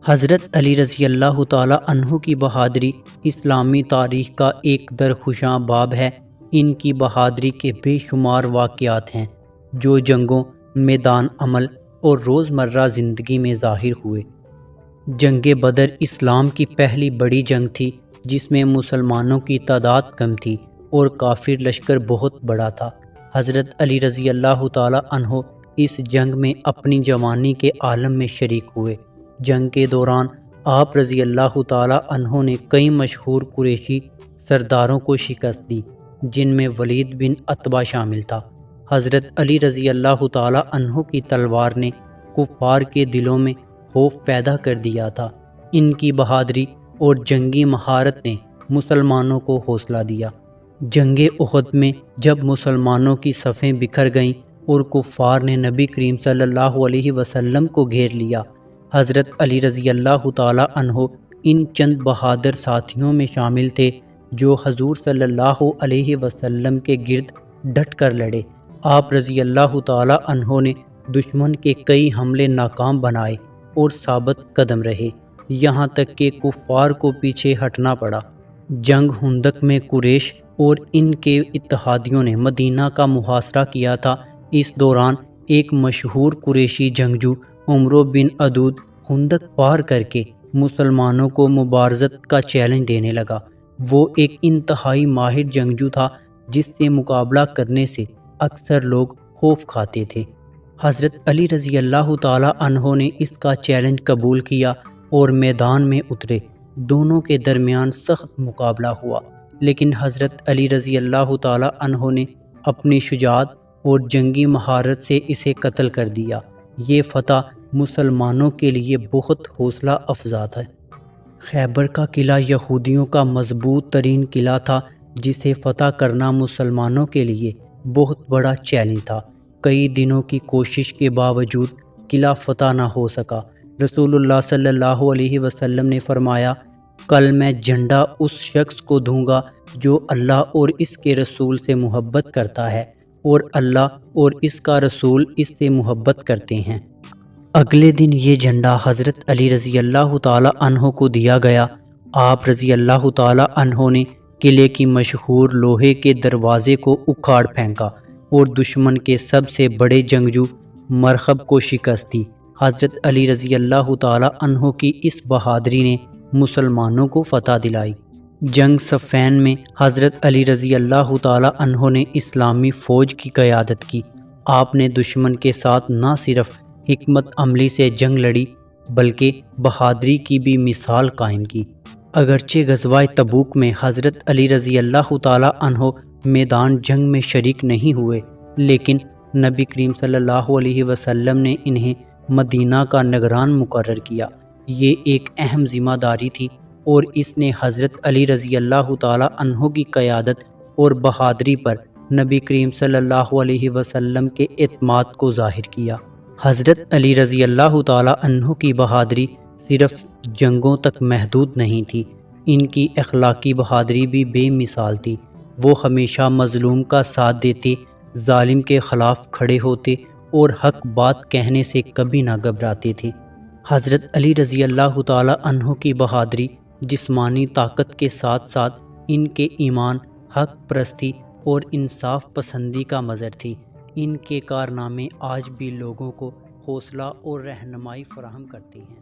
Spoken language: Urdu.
حضرت علی رضی اللہ تعالیٰ عنہ کی بہادری اسلامی تاریخ کا ایک درخشاں باب ہے۔ ان کی بہادری کے بے شمار واقعات ہیں جو جنگوں، میدان عمل اور روزمرہ زندگی میں ظاہر ہوئے۔ جنگ بدر اسلام کی پہلی بڑی جنگ تھی جس میں مسلمانوں کی تعداد کم تھی اور کافر لشکر بہت بڑا تھا۔ حضرت علی رضی اللہ تعالیٰ عنہ اس جنگ میں اپنی جوانی کے عالم میں شریک ہوئے۔ جنگ کے دوران آپ رضی اللہ تعالیٰ عنہ نے کئی مشہور قریشی سرداروں کو شکست دی جن میں ولید بن عتبہ شامل تھا۔ حضرت علی رضی اللہ تعالیٰ عنہ کی تلوار نے کفار کے دلوں میں خوف پیدا کر دیا تھا۔ ان کی بہادری اور جنگی مہارت نے مسلمانوں کو حوصلہ دیا۔ جنگ احد میں جب مسلمانوں کی صفیں بکھر گئیں اور کفار نے نبی کریم صلی اللہ علیہ وسلم کو گھیر لیا، حضرت علی رضی اللہ تعالیٰ عنہ ان چند بہادر ساتھیوں میں شامل تھے جو حضور صلی اللہ علیہ وسلم کے گرد ڈٹ کر لڑے۔ آپ رضی اللہ تعالیٰ عنہ نے دشمن کے کئی حملے ناکام بنائے اور ثابت قدم رہے، یہاں تک کہ کفار کو پیچھے ہٹنا پڑا۔ جنگ خندق میں قریش اور ان کے اتحادیوں نے مدینہ کا محاصرہ کیا تھا۔ اس دوران ایک مشہور قریشی جنگجو عمرو بن عدود خندق پار کر کے مسلمانوں کو مبارزت کا چیلنج دینے لگا۔ وہ ایک انتہائی ماہر جنگجو تھا جس سے مقابلہ کرنے سے اکثر لوگ خوف کھاتے تھے۔ حضرت علی رضی اللہ تعالیٰ عنہ نے اس کا چیلنج قبول کیا اور میدان میں اترے۔ دونوں کے درمیان سخت مقابلہ ہوا، لیکن حضرت علی رضی اللہ تعالیٰ عنہ نے اپنی شجاعت اور جنگی مہارت سے اسے قتل کر دیا۔ یہ فتح مسلمانوں کے لیے بہت حوصلہ افزا تھا۔ خیبر کا قلعہ یہودیوں کا مضبوط ترین قلعہ تھا جسے فتح کرنا مسلمانوں کے لیے بہت بڑا چیلنج تھا۔ کئی دنوں کی کوشش کے باوجود قلعہ فتح نہ ہو سکا۔ رسول اللہ صلی اللہ علیہ وسلم نے فرمایا، کل میں جھنڈا اس شخص کو دوں گا جو اللہ اور اس کے رسول سے محبت کرتا ہے اور اللہ اور اس کا رسول اس سے محبت کرتے ہیں۔ اگلے دن یہ جھنڈا حضرت علی رضی اللہ تعالیٰ عنہ کو دیا گیا۔ آپ رضی اللہ تعالیٰ عنہ نے قلعے کی مشہور لوہے کے دروازے کو اکھاڑ پھینکا اور دشمن کے سب سے بڑے جنگجو مرخب کو شکست دی۔ حضرت علی رضی اللہ تعالیٰ عنہ کی اس بہادری نے مسلمانوں کو فتح دلائی۔ جنگ صفین میں حضرت علی رضی اللہ تعالیٰ عنہ نے اسلامی فوج کی قیادت کی۔ آپ نے دشمن کے ساتھ نہ صرف حکمت عملی سے جنگ لڑی بلکہ بہادری کی بھی مثال قائم کی۔ اگرچہ غزوہ تبوک میں حضرت علی رضی اللہ تعالیٰ عنہ میدان جنگ میں شریک نہیں ہوئے، لیکن نبی کریم صلی اللہ علیہ وسلم نے انہیں مدینہ کا نگران مقرر کیا۔ یہ ایک اہم ذمہ داری تھی اور اس نے حضرت علی رضی اللہ تعالیٰ عنہ کی قیادت اور بہادری پر نبی کریم صلی اللہ علیہ وسلم کے اعتماد کو ظاہر کیا۔ حضرت علی رضی اللہ تعالیٰ عنہ کی بہادری صرف جنگوں تک محدود نہیں تھی، ان کی اخلاقی بہادری بھی بے مثال تھی۔ وہ ہمیشہ مظلوم کا ساتھ دیتے، ظالم کے خلاف کھڑے ہوتے اور حق بات کہنے سے کبھی نہ گھبراتے تھے۔ حضرت علی رضی اللہ تعالیٰ عنہ کی بہادری جسمانی طاقت کے ساتھ ساتھ ان کے ایمان، حق پرستی اور انصاف پسندی کا مظہر تھی۔ ان کے کارنامے آج بھی لوگوں کو حوصلہ اور رہنمائی فراہم کرتے ہیں۔